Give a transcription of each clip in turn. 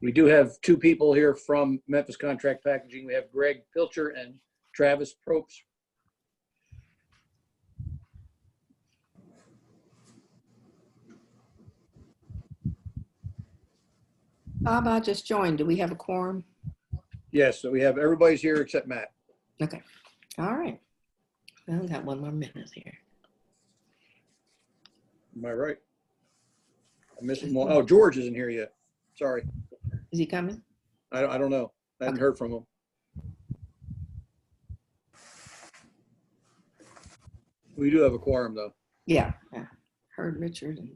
We do have two people here from Memphis Contract Packaging. We have Greg Pilcher and Travis Probst. Bob, I just joined. Do we have a quorum? Yes, so we have everybody's here except Matt. Okay. All right. Well, we got one more minute here. Am I right? I'm missing one. Oh, George isn't here yet. Sorry. Is he coming? I don't know. I haven't heard from him. We do have a quorum though. Yeah. Heard Richard. And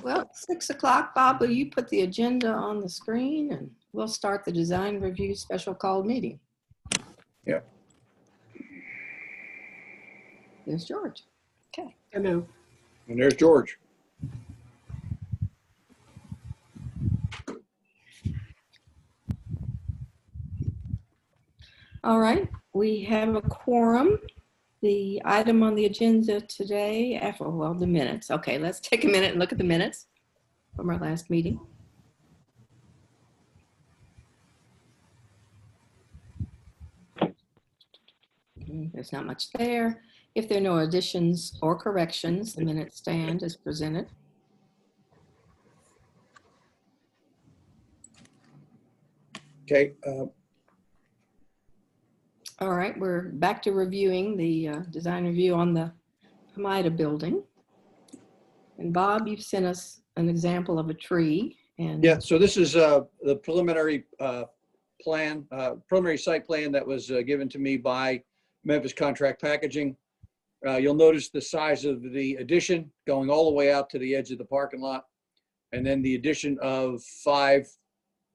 well, 6 o'clock, Bob, will you put the agenda on the screen and we'll start the design review special call meeting. Yeah. There's George. Okay. Hello. And there's George. All right. We have a quorum. The item on the agenda today, well, the minutes. Okay, let's take a minute and look at the minutes from our last meeting. There's not much there. If there are no additions or corrections, the minutes stand as presented. Okay. All right, we're back to reviewing the design review on the Hamida building. And Bob, you've sent us an example of a tree. And Yeah, so this is the preliminary preliminary site plan that was given to me by Memphis Contract Packaging. You'll notice the size of the addition going all the way out to the edge of the parking lot. And then the addition of 5,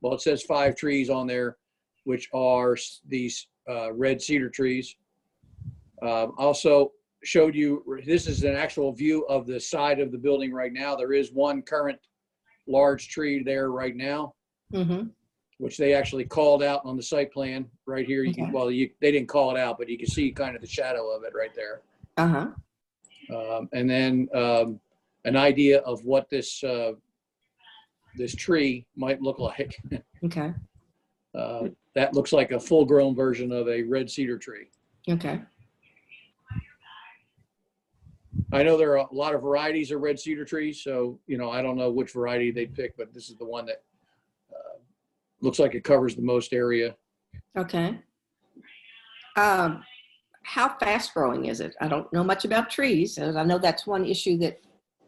well, it says 5 trees on there, which are these red cedar trees. Also showed you, this is an actual view of the side of the building right now. There is one current large tree there right now, which they actually called out on the site plan right here. You can, well, they didn't call it out, but you can see kind of the shadow of it right there. And then an idea of what this this tree might look like. Okay. That looks like a full-grown version of a red cedar tree. Okay. I know there are a lot of varieties of red cedar trees, so, you know, I don't know which variety they pick, but this is the one that looks like it covers the most area. Okay. How fast growing is it? I don't know much about trees. And I know that's one issue that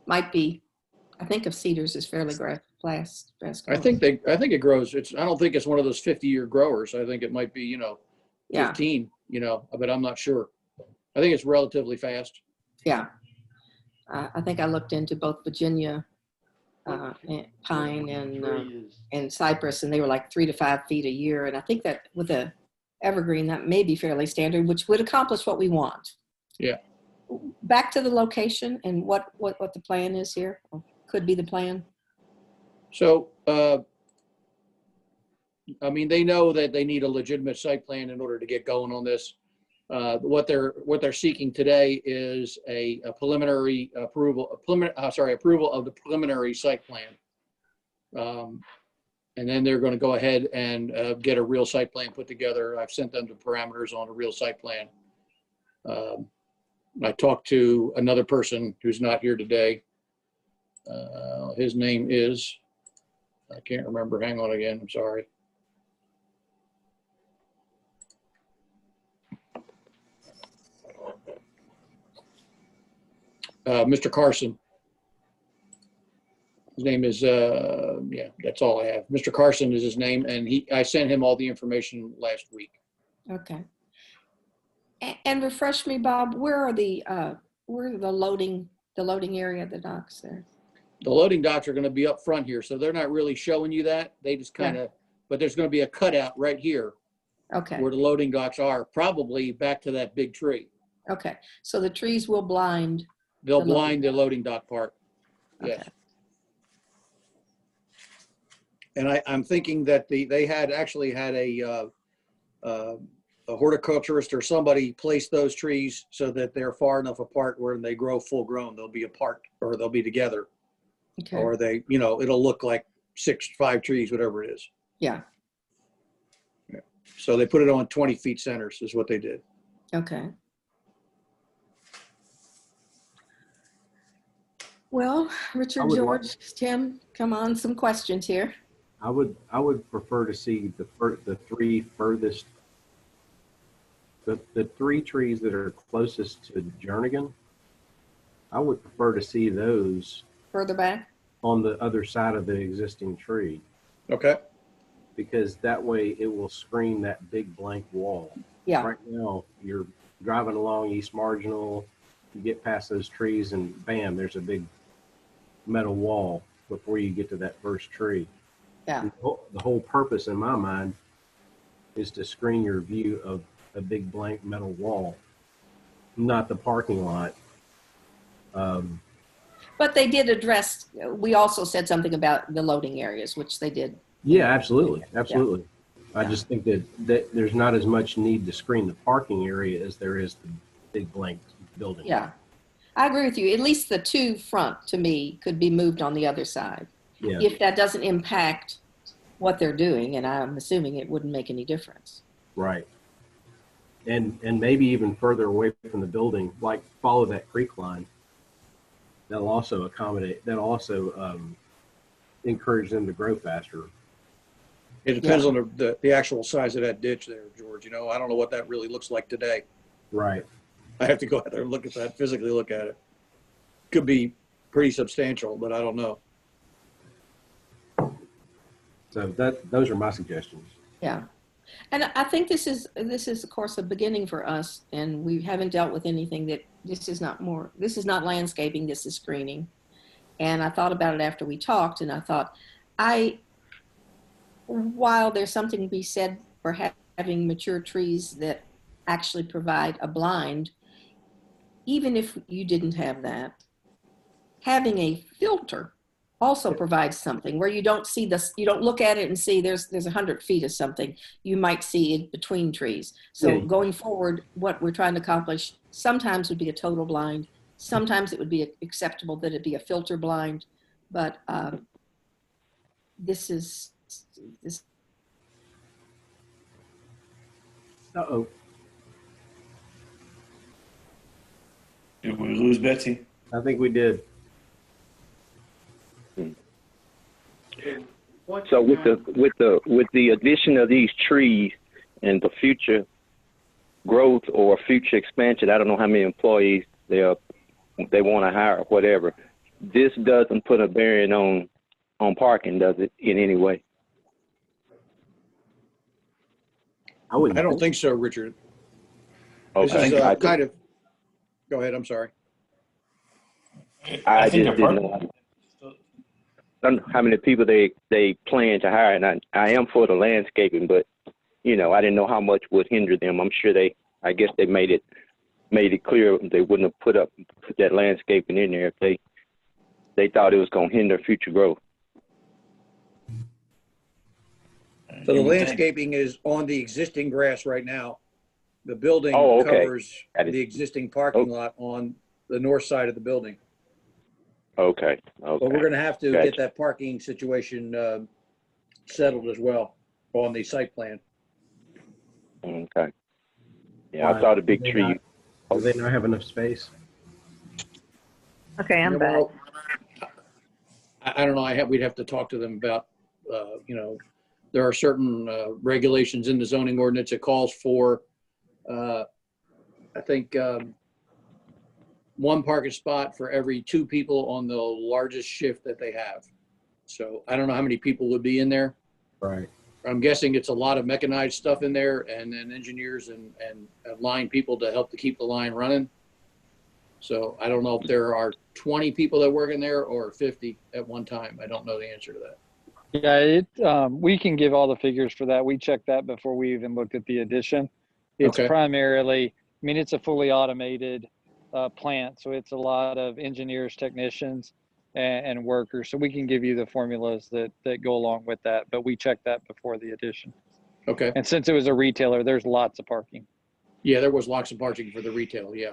might be, I think of cedars as fairly fast I think it grows. I don't think it's one of those 50-year growers. I think it might be, 15, but I'm not sure. I think it's relatively fast. Yeah. I think I looked into both Virginia pine and cypress, and they were like 3 to 5 feet a year. And I think that with a evergreen, that may be fairly standard, which would accomplish what we want. Yeah. Back to the location and what the plan is here, or could be the plan. So, I mean, they know that they need a legitimate site plan in order to get going on this. What they're seeking today is a preliminary approval, approval of the preliminary site plan. And then they're going to go ahead and get a real site plan put together. I've sent them the parameters on a real site plan. I talked to another person who's not here today. His name is, I can't remember. Hang on again. I'm sorry. Mr. Carson. His name is, yeah, that's all I have. Mr. Carson is his name, and I sent him all the information last week. Okay. And refresh me, Bob, where are the loading area of the docks there? The loading docks are going to be up front here, so they're not really showing you that. They just kind of, but there's going to be a cutout right here Okay, where the loading docks are, probably back to that big tree. okay. So the trees will blind. They'll The loading blind the loading dock part. Yes. Okay. And I'm thinking that they had actually had a horticulturist or somebody place those trees so that they're far enough apart where when they grow full grown, they'll be apart or they'll be together. Okay. Or they, it'll look like 5 trees, whatever it is. Yeah. So they put it on 20 feet centers is what they did. Okay. Well, Richard, George, Tim, come on, some questions here. I would prefer to see the three furthest, the 3 trees that are closest to Jernigan. I would prefer to see those Further back? on the other side of the existing tree, Okay. because that way it will screen that big blank wall. Yeah. Right now, you're driving along East Marginal, you get past those trees and bam, there's a big metal wall before you get to that first tree. Yeah. The whole purpose in my mind is to screen your view of a big blank metal wall, not the parking lot. But they did address, we also said something about the loading areas, which they did. Yeah, absolutely. Absolutely. I Yeah. just think that there's not as much need to screen the parking area as there is the big blank building. Yeah. I agree with you. At least the 2 front, to me, could be moved on the other side. Yeah. If that doesn't impact what they're doing, and I'm assuming it wouldn't make any difference. Right. And maybe even further away from the building, like follow that creek line. That'll also encourage them to grow faster. It depends on the actual size of that ditch there, George. I don't know what that really looks like today. Right. I have to go out there and look at that, physically look at it. Could be pretty substantial, but I don't know. So those are my suggestions. Yeah. And I think this is of course a beginning for us, and we haven't dealt with anything that this is not landscaping, this is screening. And I thought about it after we talked, and I thought, while there's something to be said for having mature trees that actually provide a blind, even if you didn't have that, having a filter also provides something where you don't see this, you don't look at it and see there's 100 feet of something. You might see it between trees. So Yeah. Going forward, what we're trying to accomplish sometimes would be a total blind. Sometimes it would be acceptable that it be a filter blind, but this. Uh-oh. Did we lose Betsy? I think we did. So with the addition of these trees and the future growth or future expansion, I don't know how many employees they want to hire or whatever. This doesn't put a bearing on parking, does it, in any way? I don't think so, Richard. This Okay. is kind of, go ahead, I'm sorry. I think just didn't know. I don't know how many people they plan to hire, and I am for the landscaping, but I didn't know how much would hinder them. I'm sure I guess they made it clear they wouldn't have put that landscaping in there if they thought it was going to hinder future growth. So the landscaping is on the existing grass right now. The building Oh, okay. covers the existing parking lot on the north side of the building. Okay. But we're going to have to Gotcha. get that parking situation settled as well on the site plan. Okay. Yeah, I saw the big tree. Do they not have enough space? Okay, I'm Yeah, back. well, I don't know. We'd have to talk to them about, there are certain regulations in the zoning ordinance. It calls for, I think, 1 parking spot for every 2 people on the largest shift that they have. So I don't know how many people would be in there. Right. I'm guessing it's a lot of mechanized stuff in there, and then engineers and line people to help to keep the line running. So I don't know if there are 20 people that work in there or 50 at one time. I don't know the answer to that. Yeah, we can give all the figures for that. We checked that before we even looked at the addition. It's Okay. primarily, I mean, it's a fully automated plant, so it's a lot of engineers, technicians, and workers. So we can give you the formulas that go along with that, but we checked that before the addition. Okay. And since it was a retailer, there's lots of parking. Yeah, there was lots of parking for the retail. Yeah.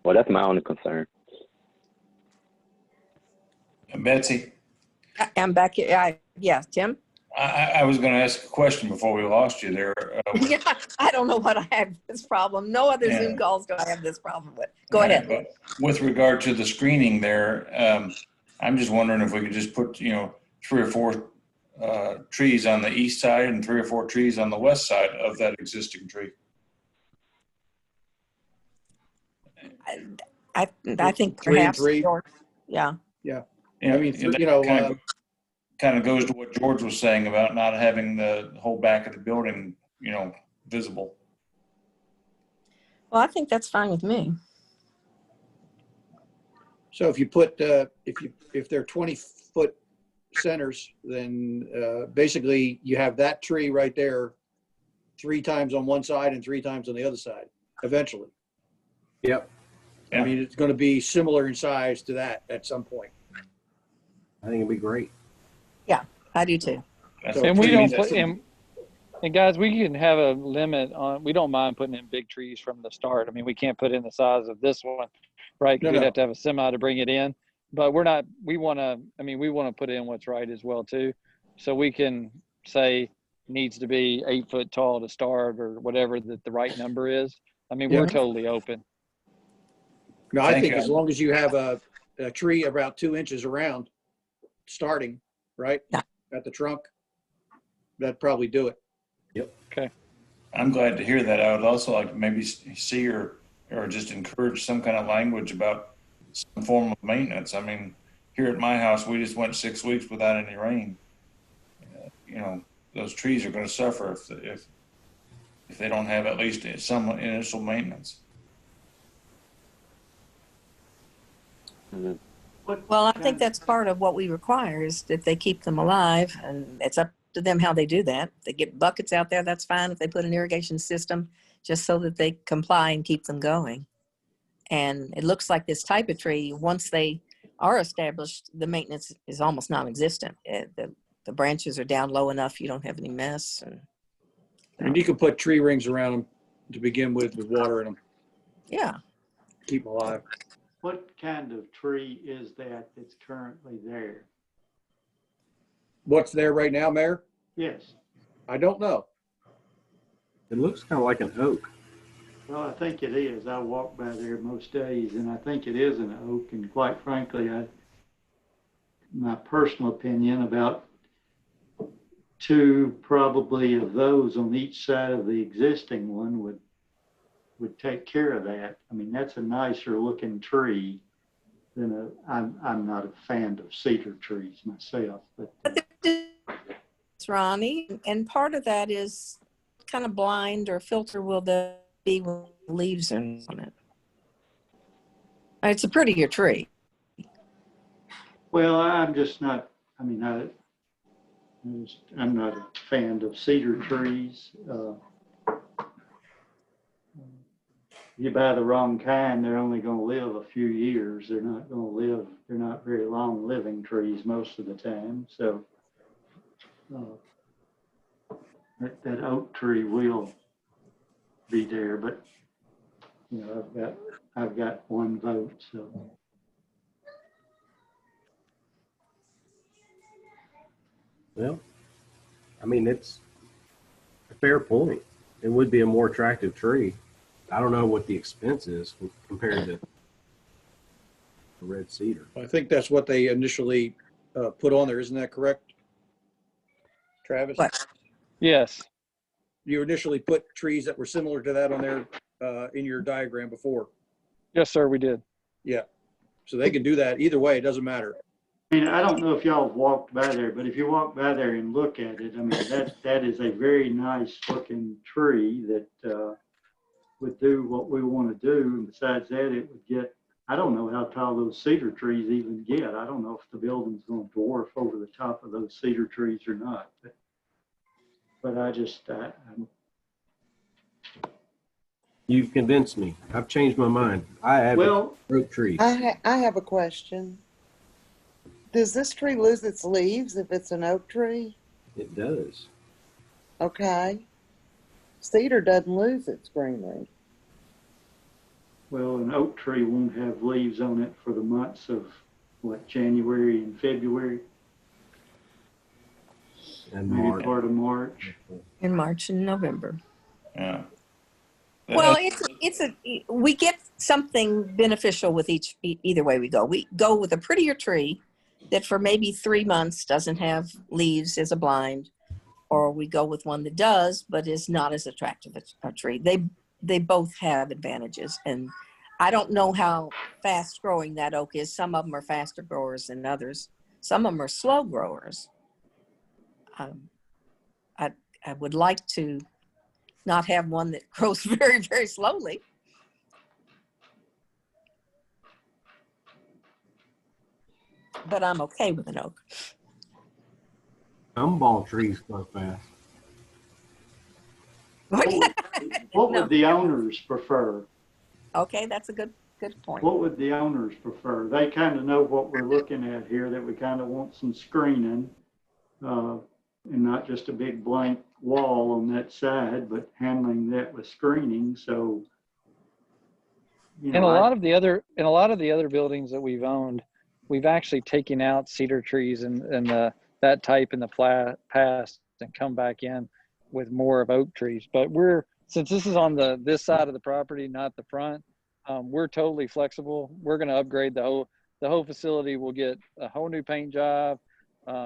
Well, that's my only concern. Betsy, I'm back here. Yeah, Tim? I was going to ask a question before we lost you there. Yeah, I don't know what I have this problem. No other Yeah. Zoom calls do I have this problem with. Go ahead. But with regard to the screening there, I'm just wondering if we could just put, 3 or 4 trees on the east side and 3 or 4 trees on the west side of that existing tree. I think 3 and perhaps, 3? George, yeah. I mean, That kind of goes to what George was saying about not having the whole back of the building, visible. Well, I think that's fine with me. So if you put, if they're 20-foot centers, then basically you have that tree right there 3 times on one side and 3 times on the other side, eventually. Yep. I mean, it's going to be similar in size to that at some point. I think it'd be great. I do too. So And we trees, don't that's- put in, and guys, we can have a limit on, we don't mind putting in big trees from the start. I mean, we can't put in the size of this one, right? Because No, we'd no. have to have a semi to bring it in. But we want to put in what's right as well too. So we can say needs to be 8 foot tall to start or whatever that the right number is. I mean, Yeah. we're totally open. No, I Thank think you. as long as you have a tree about 2 inches around starting, right? Yeah. At the trunk, that'd probably do it. I'm glad to hear that. I would also like to maybe see or just encourage some kind of language about some form of maintenance. I mean, here at my house, we just went 6 weeks without any rain. Those trees are going to suffer if they don't have at least some initial maintenance. Well, I think that's part of what we require is that they keep them alive, and it's up to them how they do that. If they get buckets out there, that's fine. If they put an irrigation system, just so that they comply and keep them going. And it looks like this type of tree, once they are established, the maintenance is almost non-existent. The branches are down low enough, you don't have any mess. And you can put tree rings around them to begin with water in them, Yeah. keep them alive. What kind of tree is that that's currently there? What's there right now, Mayor? Yes. I don't know. It looks kind of like an oak. Well, I think it is. I walk by there most days, and I think it is an oak. And quite frankly, my personal opinion, about 2 probably of those on each side of the existing one would take care of that. I mean, that's a nicer looking tree than I'm not a fan of cedar trees myself, but It's Ronnie, and part of that is kind of blind or filter will the be with leaves on it. It's a prettier tree. well, I'm just not, I mean, I'm not a fan of cedar trees. You buy the wrong kind, they're only going to live a few years. They're not very long living trees most of the time. So that oak tree will be there, but I've got 1 vote, so. Well, I mean, it's a fair point. It would be a more attractive tree. I don't know what the expense is compared to the red cedar. I think that's what they initially put on there. Isn't that correct, Travis? What? Yes. You initially put trees that were similar to that on there in your diagram before. Yes, sir, we did. Yeah. So they can do that either way. It doesn't matter. I mean, I don't know if y'all have walked by there, but if you walk by there and look at it, I mean, that is a very nice looking tree that would do what we want to do. And besides that, it would get I don't know how tall those cedar trees even get. I don't know if the building's going to dwarf over the top of those cedar trees or not. But You've convinced me. I've changed my mind. I have well, oak trees. I have a question. Does this tree lose its leaves if it's an oak tree? It does. Okay. Cedar doesn't lose its greenery. well, an oak tree won't have leaves on it for the months of what, January and February, And maybe March. part of March. In March and November. Yeah. Well, we get something beneficial with either way we go. We go with a prettier tree that for maybe 3 months doesn't have leaves as a blind, or we go with one that does, but is not as attractive as a tree. They both have advantages, and I don't know how fast growing that oak is. Some of them are faster growers than others. Some of them are slow growers. I would like to not have one that grows very, very slowly. But I'm okay with an oak. Gumball trees grow fast. What No. would the owners prefer? Okay, that's a good point. What would the owners prefer? They kind of know what we're looking at here, that we kind of want some screening, and not just a big blank wall on that side, but handling that with screening. So, you And know, a lot of the other buildings that we've owned, we've actually taken out cedar trees and that type in the past and come back in with more of oak trees. But since this is on this side of the property, not the front, we're totally flexible. We're going to upgrade the whole facility. We'll get a whole new paint job.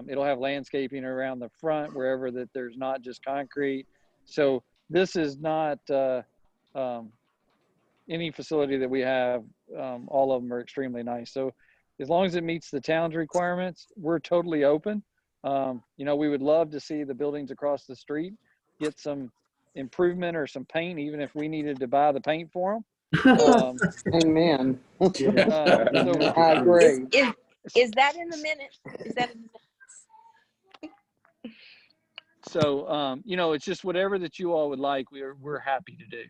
It'll have landscaping around the front wherever that there's not just concrete. So this is not any facility that we have. All of them are extremely nice. So as long as it meets the town's requirements, we're totally open. We would love to see the buildings across the street get some improvement or some paint, even if we needed to buy the paint for them. Amen. yeah. I agree. Is that in the minute? Is that in the So, it's just whatever that you all would like, we're happy to do.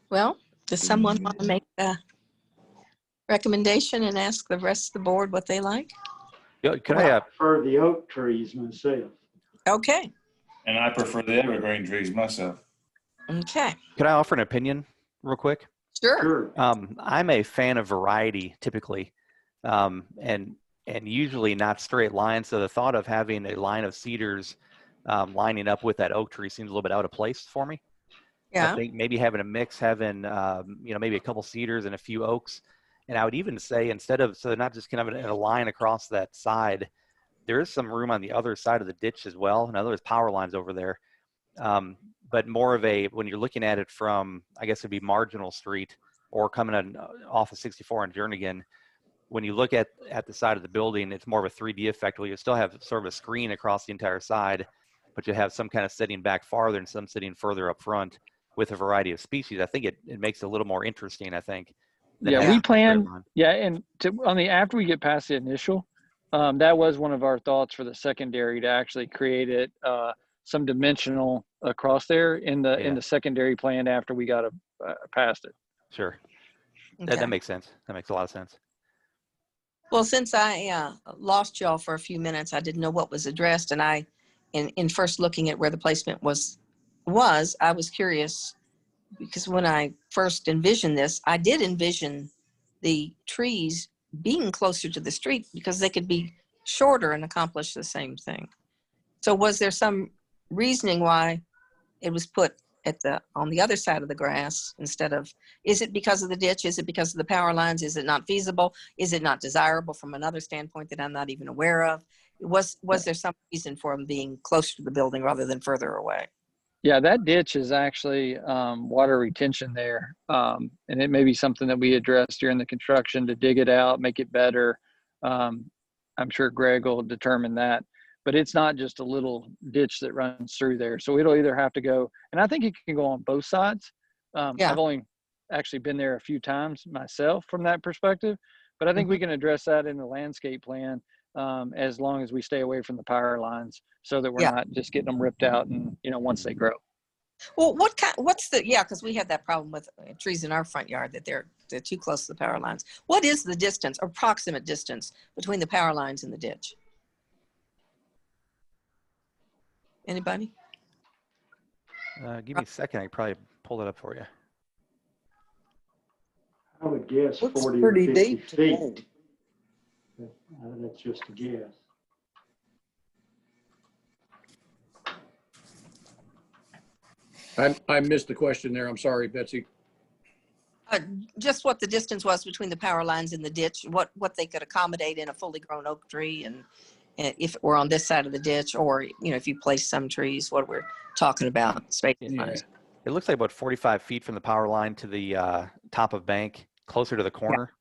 Well, does someone want to make a recommendation and ask the rest of the board what they like? Yeah, could I I, prefer the oak trees myself. Okay. And I prefer the evergreen trees myself. Okay. could I offer an opinion real quick? Sure. Sure. I'm a fan of variety typically, and usually not straight lines. So the thought of having a line of cedars lining up with that oak tree seems a little bit out of place for me. Yeah. I think maybe having a mix, having maybe a couple cedars and a few oaks, and I would even say so they're not just kind of in a line across that side. There is some room on the other side of the ditch as well. In other words, power lines over there. But more of when you're looking at it from, I guess it'd be Marginal Street or coming off of 64 on Jernigan, when you look at the side of the building, it's more of a 3D effect where you still have sort of a screen across the entire side, but you have some kind of sitting back farther and some sitting further up front with a variety of species. I think it makes it a little more interesting, I think. Yeah, we plan. Yeah, and after we get past the initial, that was one of our thoughts for the secondary, to actually create it some dimensional across there in the secondary plan after we got past it. Sure. Okay. That makes sense. That makes a lot of sense. Well, since I lost y'all for a few minutes, I didn't know what was addressed, and in first looking at where the placement was, I was curious, because when I first envisioned this, I did envision the trees being closer to the street because they could be shorter and accomplish the same thing. So was there some reasoning why it was put on the other side of the grass instead of, is it because of the ditch? Is it because of the power lines? Is it not feasible? Is it not desirable from another standpoint that I'm not even aware of? Was there some reason for them being closer to the building rather than further away? Yeah, that ditch is actually water retention there. And it may be something that we address during the construction to dig it out, make it better. I'm sure Greg will determine that. But it's not just a little ditch that runs through there. So it'll either have to go, and I think it can go on both sides. Yeah. I've only actually been there a few times myself from that perspective, but I think we can address that in the landscape plan, as long as we stay away from the power lines so that we're Yeah. not just getting them ripped out and, once they grow. Well, because we have that problem with trees in our front yard that they're too close to the power lines. What is the distance, approximate distance between the power lines and the ditch? Anybody? Give me a second. I could probably pull it up for you. I would guess Looks 40 or pretty 50 deep to me. feet. But, that's just a guess. I missed the question there. I'm sorry, Betsy. Just what the distance was between the power lines and the ditch, what they could accommodate in a fully grown oak tree, and if we're on this side of the ditch, or if you place some trees, what we're talking about space wise. It looks like about 45 feet from the power line to the top of bank, closer to the corner.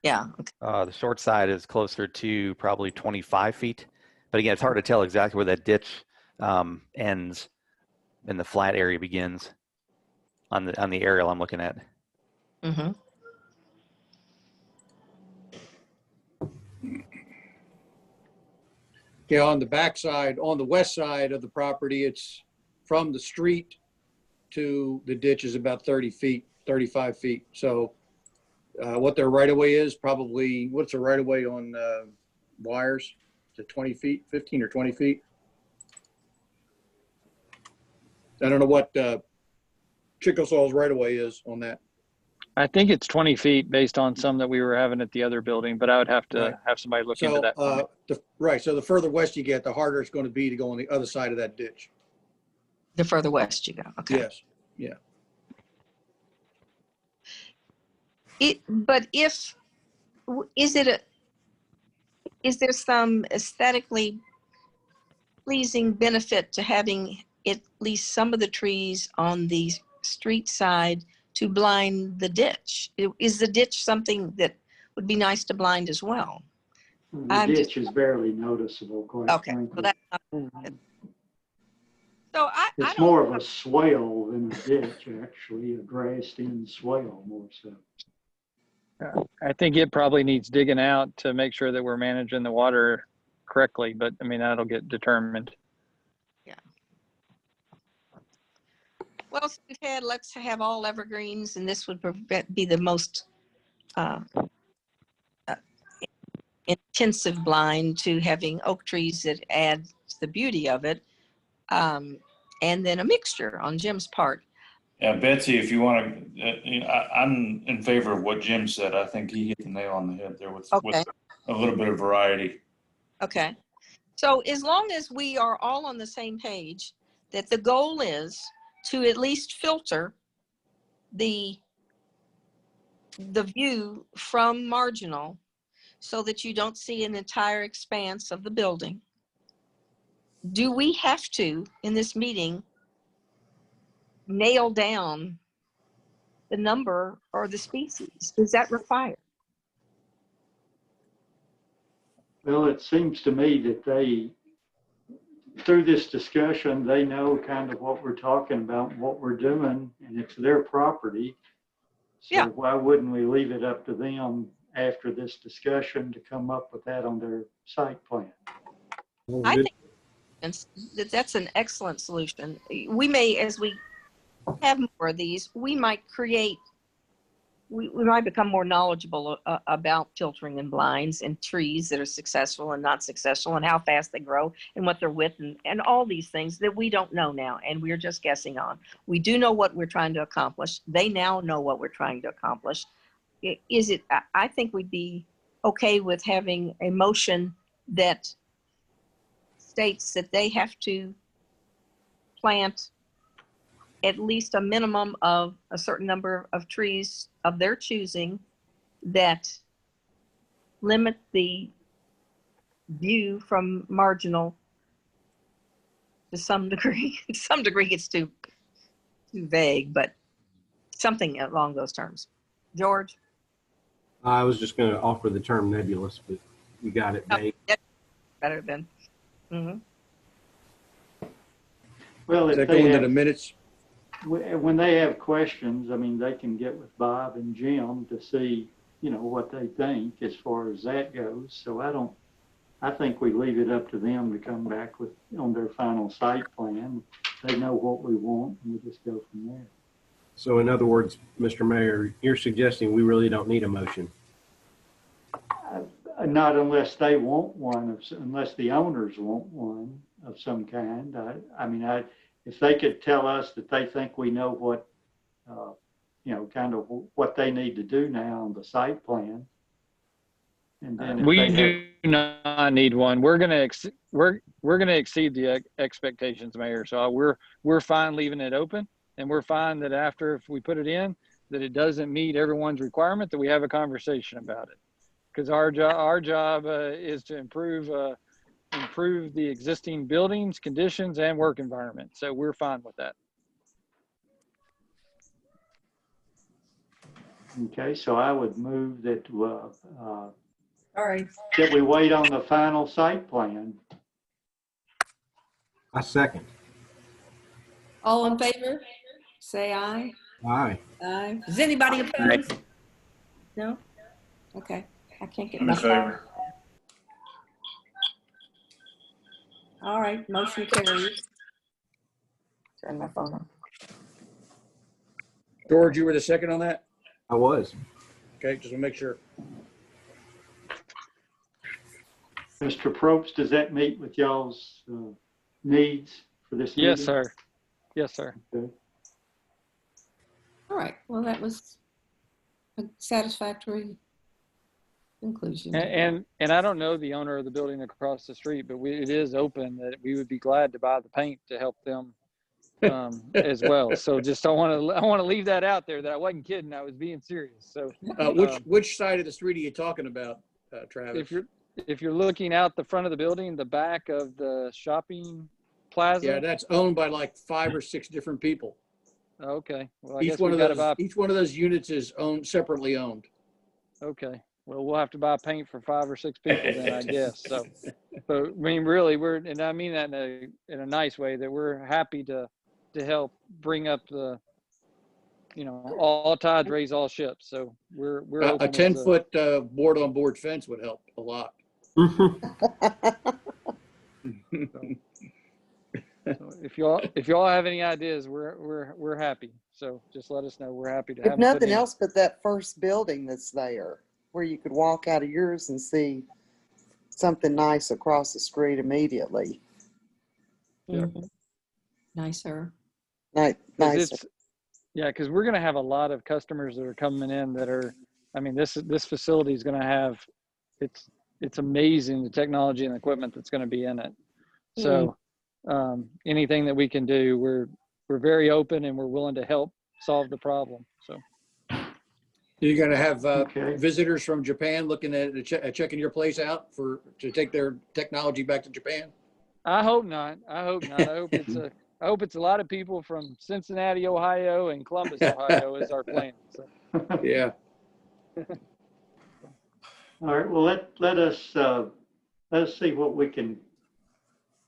Yeah. Okay. The short side is closer to probably 25 feet. But again, it's hard to tell exactly where that ditch ends and the flat area begins on the aerial I'm looking at. Mm-hmm. Yeah, on the backside, on the west side of the property, it's from the street to the ditch is about 30 feet, 35 feet. So what their right of way is probably, what's the right of way on wires? Is it 20 feet, 15 or 20 feet? I don't know what Chickasaws right of way is on that. I think it's 20 feet based on some that we were having at the other building, but I would have to Right. have somebody look into So, that. for me. right. So the further west you get, the harder it's going to be to go on the other side of that ditch. The further west you go. Okay. Yes. Yeah. Is there some aesthetically pleasing benefit to having at least some of the trees on the street side to blind the ditch? Is the ditch something that would be nice to blind as well? The ditch is barely noticeable, quite Okay. frankly. Well, that's not, so I It's don't more of a swale than a ditch, actually, a grassed-in swale more so. I think it probably needs digging out to make sure that we're managing the water correctly, but I mean, that'll get determined. Well, so let's have all evergreens, and this would be the most intensive blind to having oak trees that add to the beauty of it, and then a mixture on Jim's part. Yeah, Betsy, if you want to, I'm in favor of what Jim said. I think he hit the nail on the head there with a little bit of variety. Okay. So as long as we are all on the same page, that the goal is to at least filter the view from marginal so that you don't see an entire expanse of the building. Do we have to, in this meeting, nail down the number or the species? Is that required? Well, it seems to me that through this discussion, they know kind of what we're talking about, and what we're doing, and it's their property. So Yeah. why wouldn't we leave it up to them after this discussion to come up with that on their site plan? I think that's an excellent solution. We may, as we have more of these, we might become more knowledgeable about filtering and blinds and trees that are successful and not successful, and how fast they grow and what their width and all these things that we don't know now, and we're just guessing on. We do know what we're trying to accomplish. They now know what we're trying to accomplish. I think we'd be okay with having a motion that states that they have to plant at least a minimum of a certain number of trees of their choosing that limit the view from marginal to some degree. Some degree gets too vague, but something along those terms. George? I was just going to offer the term nebulous, but you got it, Dave. Better than. Mm-hmm. Well, Does if that go they into have, the minutes? when they have questions, I mean, they can get with Bob and Jim to see, you know, what they think as far as that goes. So I think we leave it up to them to come back with, on their final site plan. They know what we want, and we just go from there. So in other words, Mr. Mayor, you're suggesting we really don't need a motion. Not unless they want one, unless the owners want one of some kind. I mean, if they could tell us that they think we know what, you know, kind of what they need to do now on the site plan. And then if We they do not need one. We're gonna exceed the expectations, Mayor. So we're fine leaving it open, and we're fine that after, if we put it in, that it doesn't meet everyone's requirement, that we have a conversation about it. Because our job is to improve the existing buildings, conditions, and work environment. So we're fine with that. Okay, so I would move that, All right. that we wait on the final site plan. I second. All in favor? Say aye. Aye. Aye. Is anybody opposed? No? Okay. I can't get I'm my in favor. All right, motion carries. Turn my phone on. George, you were the second on that? I was. Okay, just to make sure. Mr. Probst, does that meet with y'all's needs for this meeting? Yes, sir. Yes, sir. Okay. All right, well, that was a satisfactory conclusion. And I don't know the owner of the building across the street, but it is open that we would be glad to buy the paint to help them as well. So just I want to leave that out there that I wasn't kidding. I was being serious. So Which side of the street are you talking about, Travis? if you're looking out the front of the building, the back of the shopping plaza. Yeah, that's owned by like 5 or 6 different people. Okay. Well, I Each guess one we of got those, to buy. each one of those units is separately owned. Okay. Well, we'll have to buy paint for 5 or 6 people then, I guess. So, but I mean, really, and I mean that in a nice way, that we're happy to help bring up the, you know, all tides raise all ships. So we're A open 10-foot board-on-board fence would help a lot. So if y'all have any ideas, we're happy. So just let us know. We're happy to have If them put nothing in. else but that first building that's there, where you could walk out of yours and see something nice across the street immediately. Yeah. Nicer. Nice. 'Cause because we're going to have a lot of customers that are coming in that are, I mean, this facility is going to have, it's amazing the technology and equipment that's going to be in it. So anything that we can do, we're very open and we're willing to help solve the problem. So You're going to have Okay. visitors from Japan looking at checking your place out to take their technology back to Japan? I hope not. I hope it's a lot of people from Cincinnati, Ohio, and Columbus, Ohio is our plan. So. Yeah. All right, well, let us see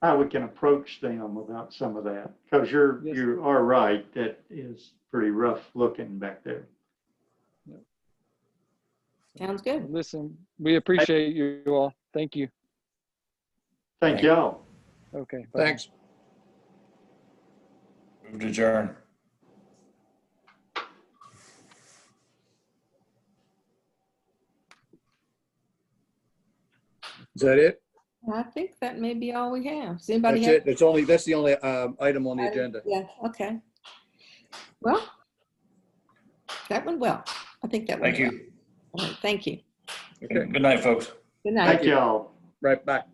how we can approach them about some of that. Because Yes. you are right, that is pretty rough looking back there. Sounds good. Listen, we appreciate you all. Thank you. Thank y'all. Okay. Bye. Thanks. Move to adjourn. Is that it? I think that may be all we have. Does anybody That's have? it. That's the only item on the agenda. Yeah, okay. Well, that went well. I think that went Thank well. you. All right, thank you. Okay. Good night, folks. Good night. Thank y'all. Right back.